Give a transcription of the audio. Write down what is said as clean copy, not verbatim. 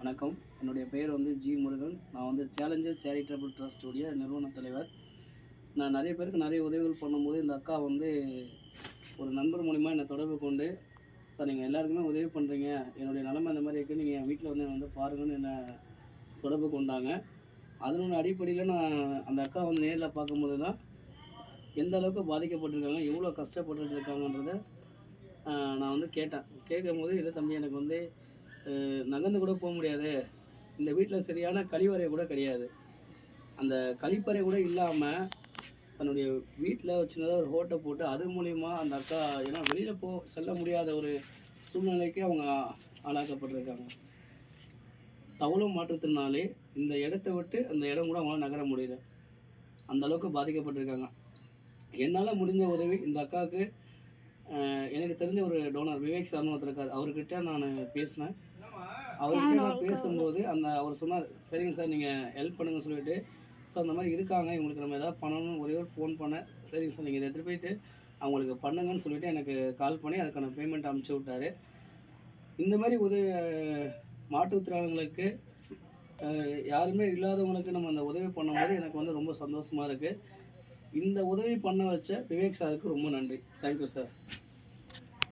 வணக்கம். என்னுடைய பெயர் வந்து ஜி. முருகன். நான் வந்து சேலஞ்சர் சேரிட்டபிள் ட்ரஸ்ட் உடைய நிறுவன தலைவர். நான் நிறைய பேருக்கு நிறைய உதவிகள் பண்ணும்போது, இந்த அக்கா வந்து ஒரு நண்பர் மூலியமா என்னை தொடர்பு கொண்டு, "சார் நீங்க எல்லாருக்குமே உதவி பண்றீங்க. என்னுடைய நிலைமை இந்த மாரி இருக்கு. நீங்க என் வீட்ல வந்து என்ன வந்து பாருங்கன்னு" என்ன தொடர்பு கொண்டாங்க. அதனோட அடிப்படையில நான் அந்த அக்கா வந்து நேர்ல பார்க்கும்போது தான், எந்த அளவுக்கு பாதிக்கப்பட்டிருக்காங்க, எவ்வளோ கஷ்டப்பட்டுட்டு இருக்காங்கன்றத நான் வந்து கேட்டேன். கேட்கும்போது, "இல்ல தம்பி எனக்கு வந்து நகர்ந்து கூட போ முடியாது. இந்த வீட்ல சரியான கழிவறை கூட கிடையாது. அந்த கழிப்பறை கூட இல்லாம, தன்னுடைய வீட்ல சின்னதா ஒரு ஓட்ட போட்டு, அது மூலியமா அந்த அக்கா ஏன்னா வெளியில செல்ல முடியாத ஒரு சூழ்நிலைக்கு அவங்க ஆளாக்கப்பட்டிருக்காங்க. தவழும் மாற்றுத்திறனாளி இந்த இடத்த விட்டு அந்த இடம் கூட அவங்களால நகர முடியல. அந்த அளவுக்கு பாதிக்கப்பட்டிருக்காங்க. என்னால முடிஞ்ச உதவி இந்த அக்காவுக்கு எனக்கு தெரிஞ்ச ஒரு டோனர் விவேக் சார்ன்னு ஒருத்தர் இருக்காரு. அவர்கிட்ட நானு பேசினேன். அவர்கிட்ட நான் பேசும்போது அவர் சொன்னார், "சரிங்க சார் நீங்க ஹெல்ப் பண்ணுங்கன்னு" சொல்லிட்டு, "சார் இந்த மாரி இருக்காங்க. இவங்களுக்கு நம்ம ஏதாவது பண்ணணும்னு" ஒரே ஒரு ஃபோன் பண்ணேன். "சரிங்க சார் நீங்க இத எடுத்துட்டு போயிட்டு அவங்களுக்கு பண்ணுங்கன்னு" சொல்லிட்டு எனக்கு கால் பண்ணி அதுக்கான பேமெண்ட் அனுப்பிச்சு விட்டாரு. இந்த மாரி உதவி மாற்றுத்திறனாளிகளுக்கு யாருமே இல்லாதவங்களுக்கு நம்ம அந்த உதவி பண்ணும்போது எனக்கு வந்து ரொம்ப சந்தோஷமா இருக்கு. இந்த உதவி பண்ண வச்ச விவேக் சாருக்கு ரொம்ப நன்றி. Thank you sir.